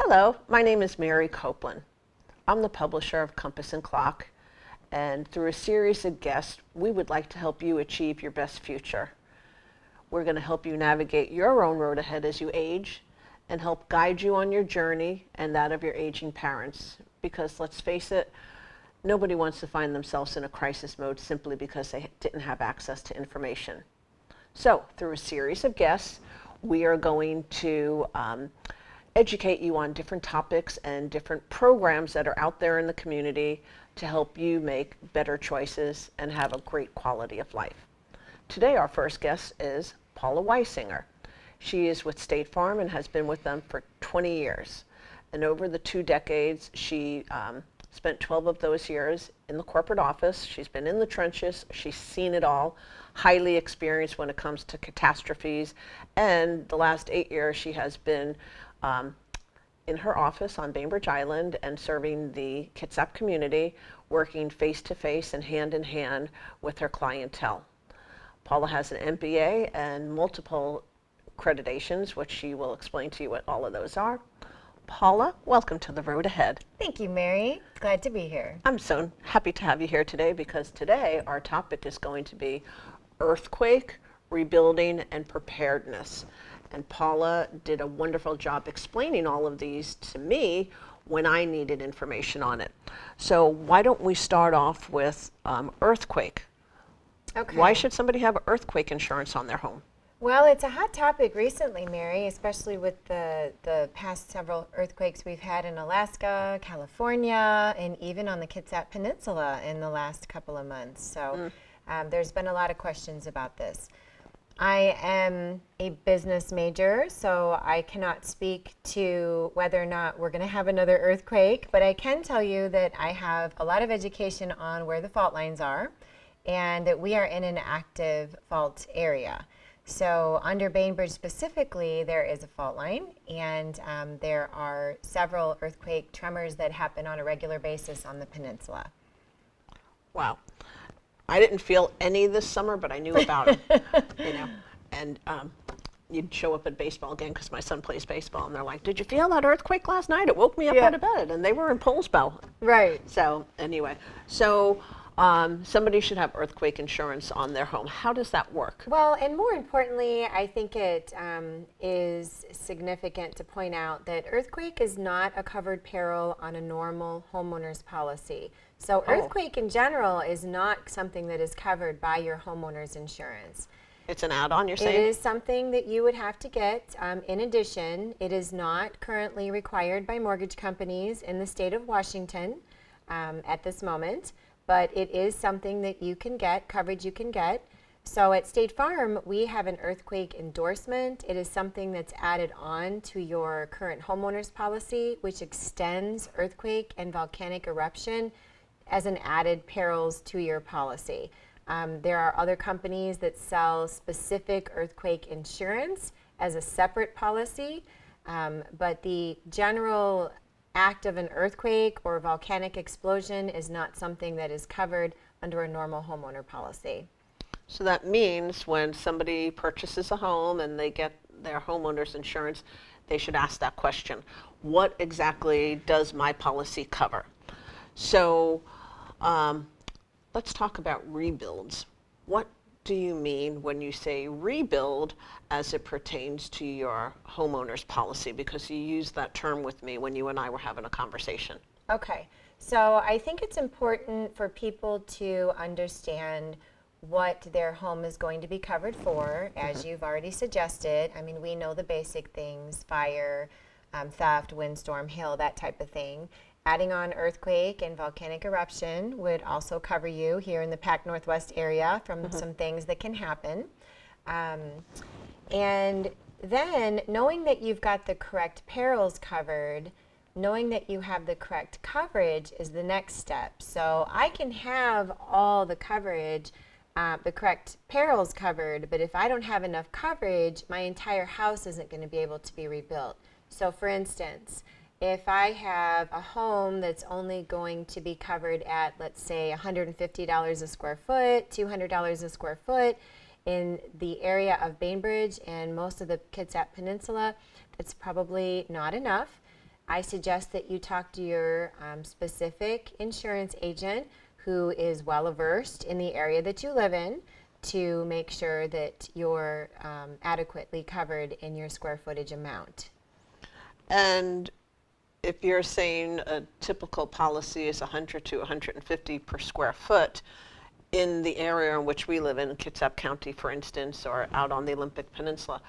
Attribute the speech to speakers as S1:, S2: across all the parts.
S1: Hello, my name is Mary Copeland. I'm the publisher of Compass and Clock, and through a series of guests, we would like to help you achieve your best future. We're going to help you navigate your own road ahead as you age and help guide you on your journey and that of your aging parents. Because let's face it, nobody wants to find themselves in a crisis mode simply because they didn't have access to information. So, through a series of guests, we are going to educate you on different topics and different programs that are out there in the community to help you make better choices and have a great quality of life. Today our first guest is Paula Weissinger. She is with State Farm and has been with them for 20 years. And over the 2 decades, she spent 12 of those years in the corporate office. She's been in the trenches. She's seen it all, highly experienced when it comes to catastrophes. And the last 8 years, she has been in her office on Bainbridge Island and serving the Kitsap community, working face-to-face and hand-in-hand with her clientele. Paula has an MBA and multiple accreditations, which she will explain to you what all of those are. Paula, welcome to The Road Ahead.
S2: Thank you, Mary. Glad to be here.
S1: I'm so happy to have you here today because today our topic is going to be earthquake, rebuilding, and preparedness. And Paula did a wonderful job explaining all of these to me when I needed information on it. So why don't we start off with earthquake?
S2: Okay.
S1: Why should somebody have earthquake insurance on their home?
S2: Well, it's a hot topic recently, Mary, especially with the past several earthquakes we've had in Alaska, California, and even on the Kitsap Peninsula in the last couple of months. So there's been a lot of questions about this. I am a business major, so I cannot speak to whether or not we're going to have another earthquake, but I can tell you that I have a lot of education on where the fault lines are and that we are in an active fault area. So under Bainbridge specifically, there is a fault line, and there are several earthquake tremors that happen on a regular basis on the peninsula.
S1: Wow. I didn't feel any this summer, but I knew about them, you know. And you'd show up at baseball again because my son plays baseball, and they're like, "Did you feel that earthquake last night? It woke me up out of bed." And they were in Poulsbo.
S2: Right.
S1: So anyway, somebody should have earthquake insurance on their home. How does that work?
S2: Well, and more importantly, I think it is significant to point out that earthquake is not a covered peril on a normal homeowner's policy. So earthquake in general is not something that is covered by your homeowner's insurance.
S1: It's an add-on, you're saying?
S2: It is something that you would have to get. In addition, it is not currently required by mortgage companies in the state of Washington at this moment, but it is something that you can get, coverage you can get. So at State Farm, we have an earthquake endorsement. It is something that's added on to your current homeowner's policy, which extends earthquake and volcanic eruption as an added perils to your policy. There are other companies that sell specific earthquake insurance as a separate policy, but the general act of an earthquake or volcanic explosion is not something that is covered under a normal homeowner policy.
S1: So that means when somebody purchases a home and they get their homeowner's insurance, they should ask that question. What exactly does my policy cover? So let's talk about rebuilds. What do you mean when you say rebuild as it pertains to your homeowner's policy? Because you used that term with me when you and I were having a conversation.
S2: Okay, so I think it's important for people to understand what their home is going to be covered for, as you've already suggested. I mean, we know the basic things: fire, theft, windstorm, hail, that type of thing. Adding on earthquake and volcanic eruption would also cover you here in the Pac Northwest area from some things that can happen. And then knowing that you've got the correct perils covered, knowing that you have the correct coverage is the next step. So I can have all the coverage, the correct perils covered, but if I don't have enough coverage, my entire house isn't going to be able to be rebuilt. So for instance, if I have a home that's only going to be covered at, let's say, $150 a square foot, $200 a square foot in the area of Bainbridge and most of the Kitsap Peninsula, that's probably not enough. I suggest that you talk to your specific insurance agent who is well versed in the area that you live in to make sure that you're adequately covered in your square footage amount.
S1: And if you're saying a typical policy is 100 to 150 per square foot, in the area in which we live in, Kitsap County, for instance, or out on the Olympic Peninsula,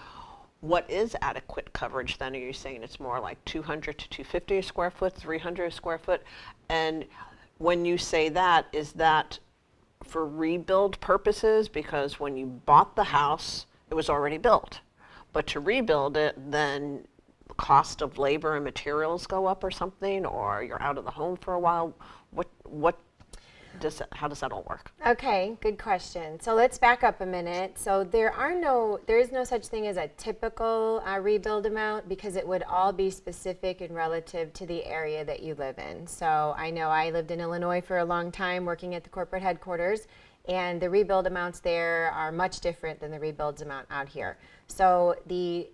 S1: what is adequate coverage then? Are you saying it's more like 200 to 250 a square foot, 300 a square foot? And when you say that, is that for rebuild purposes? Because when you bought the house, it was already built. But to rebuild it, then the cost of labor and materials go up or something, or you're out of the home for a while. How does that all work?
S2: Okay, good question. So let's back up a minute. So there is no such thing as a typical rebuild amount, because it would all be specific and relative to the area that you live in. So I know I lived in Illinois for a long time working at the corporate headquarters, and the rebuild amounts there are much different than the rebuilds amount out here. So the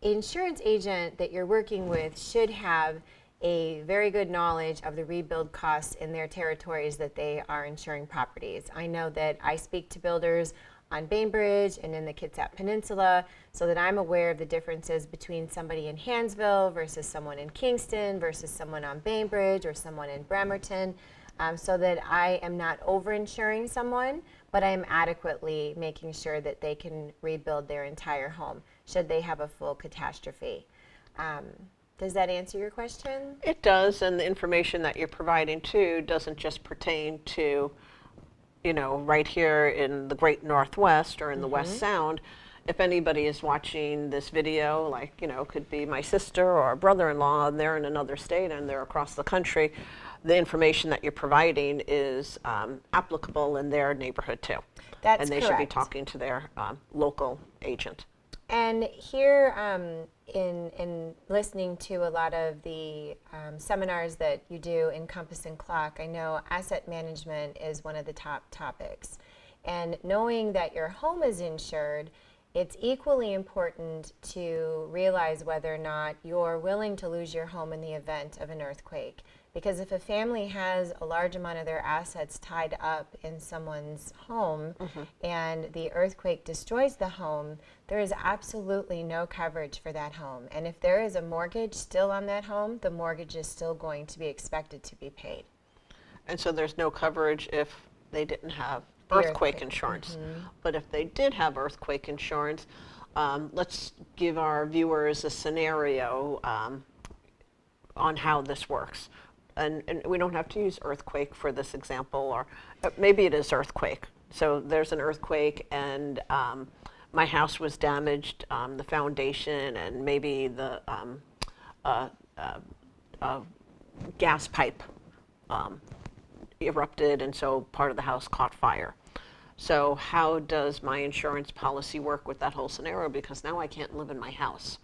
S2: insurance agent that you're working with should have a very good knowledge of the rebuild costs in their territories that they are insuring properties. I know that I speak to builders on Bainbridge and in the Kitsap Peninsula, so that I'm aware of the differences between somebody in Hansville versus someone in Kingston versus someone on Bainbridge or someone in Bremerton, so that I am not over-insuring someone, but I am adequately making sure that they can rebuild their entire home should they have a full catastrophe. Does that answer your question?
S1: It does, and the information that you're providing too doesn't just pertain to, right here in the Great Northwest or in the West Sound. If anybody is watching this video, like, could be my sister or brother-in-law, and they're in another state and they're across the country, the information that you're providing is applicable in their neighborhood too.
S2: That's
S1: and they
S2: correct.
S1: should be talking to their local agent.
S2: And here, in listening to a lot of the seminars that you do in Compass and Clock, I know asset management is one of the top topics. And knowing that your home is insured, it's equally important to realize whether or not you're willing to lose your home in the event of an earthquake. Because if a family has a large amount of their assets tied up in someone's home and the earthquake destroys the home, there is absolutely no coverage for that home. And if there is a mortgage still on that home, the mortgage is still going to be expected to be paid.
S1: And so there's no coverage if they didn't have
S2: The
S1: earthquake insurance. But if they did have earthquake insurance, let's give our viewers a scenario on how this works. And we don't have to use earthquake for this example, or maybe it is earthquake. So there's an earthquake and my house was damaged, the foundation, and maybe the gas pipe erupted, and so part of the house caught fire. So how does my insurance policy work with that whole scenario? Because now I can't live in my house.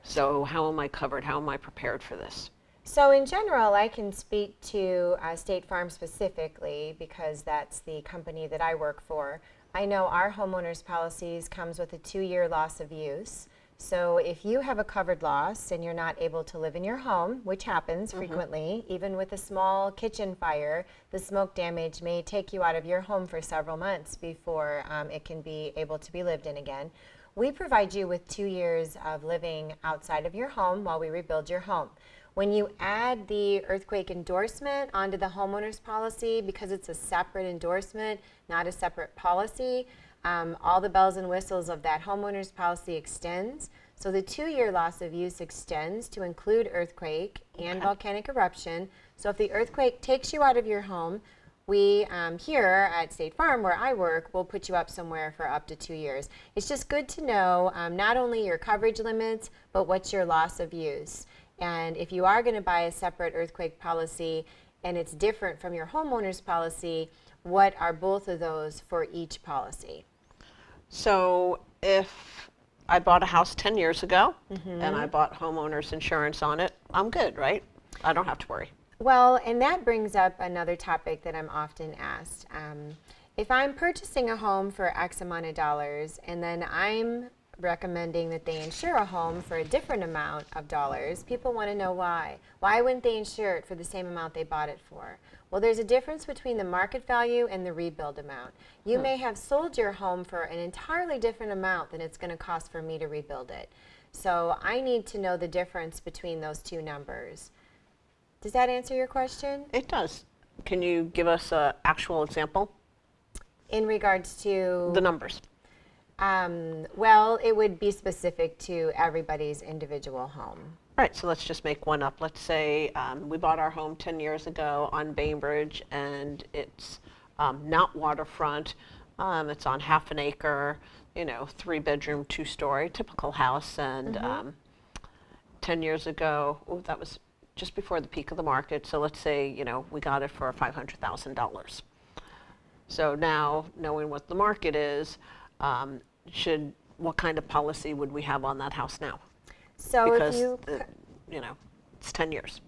S1: So how am I covered? How am I prepared for this?
S2: So in general, I can speak to State Farm specifically because that's the company that I work for. I know our homeowners policies comes with a 2-year loss of use. So if you have a covered loss and you're not able to live in your home, which happens frequently, even with a small kitchen fire, the smoke damage may take you out of your home for several months before it can be able to be lived in again. We provide you with 2 years of living outside of your home while we rebuild your home. When you add the earthquake endorsement onto the homeowner's policy, because it's a separate endorsement, not a separate policy, all the bells and whistles of that homeowner's policy extends. So the 2-year loss of use extends to include earthquake and volcanic eruption. So if the earthquake takes you out of your home, we here at State Farm, where I work, will put you up somewhere for up to 2 years. It's just good to know not only your coverage limits, but what's your loss of use. And if you are going to buy a separate earthquake policy and it's different from your homeowner's policy, what are both of those for each policy?
S1: So if I bought a house 10 years ago and I bought homeowners insurance on it, I'm good, right? I don't have to worry.
S2: Well, and that brings up another topic that I'm often asked. If I'm purchasing a home for X amount of dollars and then I'm recommending that they insure a home for a different amount of dollars, people want to know why. Why wouldn't they insure it for the same amount they bought it for? Well, there's a difference between the market value and the rebuild amount. You may have sold your home for an entirely different amount than it's going to cost for me to rebuild it. So I need to know the difference between those two numbers. Does that answer your question?
S1: It does. Can you give us an actual example?
S2: In regards to?
S1: The numbers.
S2: Well, it would be specific to everybody's individual home.
S1: Right, so let's just make one up. Let's say we bought our home 10 years ago on Bainbridge, and it's not waterfront. It's on half an acre, 3-bedroom, 2-story, typical house. And 10 years ago, that was just before the peak of the market. So let's say, we got it for $500,000. So now, knowing what the market is, what kind of policy would we have on that house now?
S2: So
S1: Because
S2: if you,
S1: it's 10 years.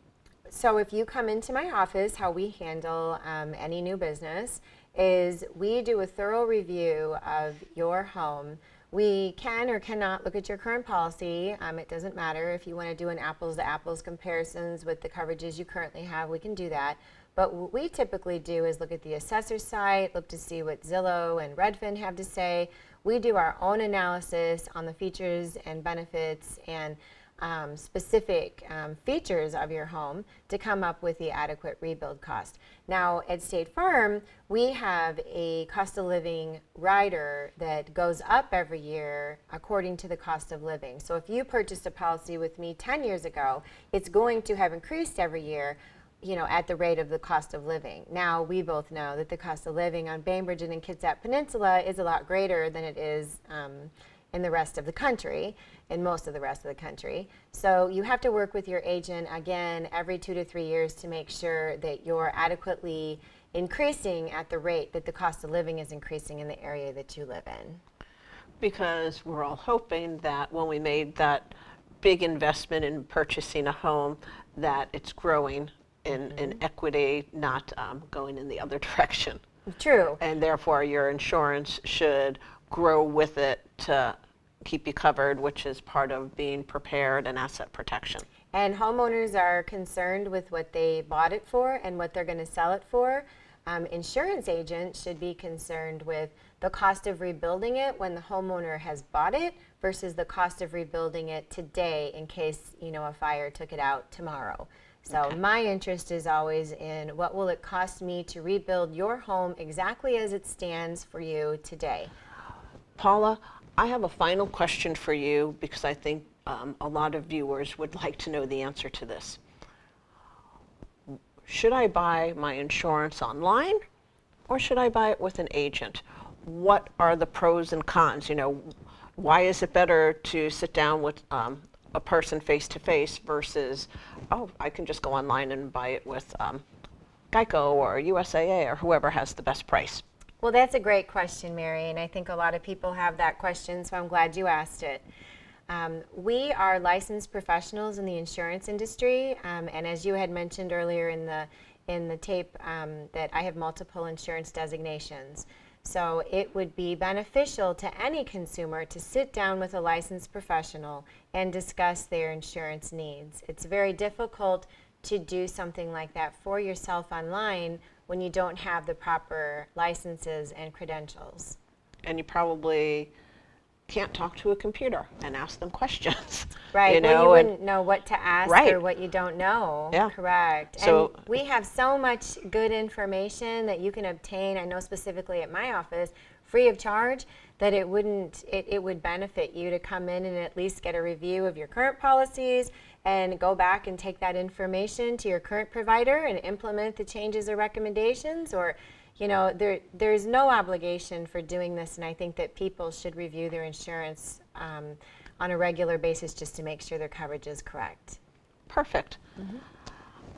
S2: So if you come into my office, how we handle any new business is we do a thorough review of your home. We can or cannot look at your current policy. It doesn't matter. If you want to do an apples-to-apples comparisons with the coverages you currently have, we can do that. But what we typically do is look at the assessor's site, look to see what Zillow and Redfin have to say. We do our own analysis on the features and benefits and specific features of your home to come up with the adequate rebuild cost. Now, at State Farm, we have a cost of living rider that goes up every year according to the cost of living. So if you purchased a policy with me 10 years ago, it's going to have increased every year, at the rate of the cost of living. Now, we both know that the cost of living on Bainbridge and in Kitsap Peninsula is a lot greater than it is in the rest of the country, in most of the rest of the country. So you have to work with your agent, again, every 2 to 3 years to make sure that you're adequately increasing at the rate that the cost of living is increasing in the area that you live in.
S1: Because we're all hoping that when we made that big investment in purchasing a home, that it's growing in equity, not going in the other direction.
S2: True.
S1: And therefore, your insurance should grow with it to keep you covered, which is part of being prepared and asset protection.
S2: And homeowners are concerned with what they bought it for and what they're going to sell it for. Insurance agents should be concerned with the cost of rebuilding it when the homeowner has bought it versus the cost of rebuilding it today in case, a fire took it out tomorrow. So my interest is always in what will it cost me to rebuild your home exactly as it stands for you today.
S1: Paula, I have a final question for you because I think a lot of viewers would like to know the answer to this. Should I buy my insurance online or should I buy it with an agent? What are the pros and cons? Why is it better to sit down with a person face-to-face versus, I can just go online and buy it with Geico or USAA or whoever has the best price?
S2: Well, that's a great question, Mary, and I think a lot of people have that question, so I'm glad you asked it. We are licensed professionals in the insurance industry, and as you had mentioned earlier in the tape, that I have multiple insurance designations. So it would be beneficial to any consumer to sit down with a licensed professional and discuss their insurance needs. It's very difficult to do something like that for yourself online when you don't have the proper licenses and credentials.
S1: And you probably can't talk to a computer and ask them questions.
S2: Right, you wouldn't know what to ask or what you don't know.
S1: Yeah.
S2: Correct.
S1: So,
S2: and we have so much good information that you can obtain, I know specifically at my office, free of charge, that it would benefit you to come in and at least get a review of your current policies and go back and take that information to your current provider and implement the changes or recommendations, or there's no obligation for doing this, and I think that people should review their insurance on a regular basis just to make sure their coverage is correct.
S1: Perfect.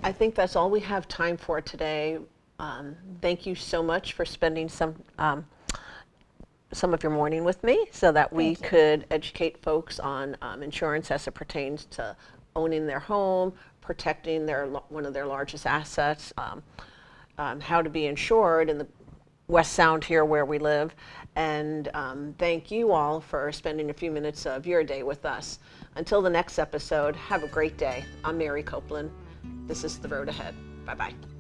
S1: I think that's all we have time for today. Thank you so much for spending some of your morning with me so that we could educate folks on insurance as it pertains to owning their home, protecting one of their largest assets, how to be insured, and West Sound here where we live. And thank you all for spending a few minutes of your day with us. Until the next episode, have a great day. I'm Mary Copeland. This is The Road Ahead. Bye-bye.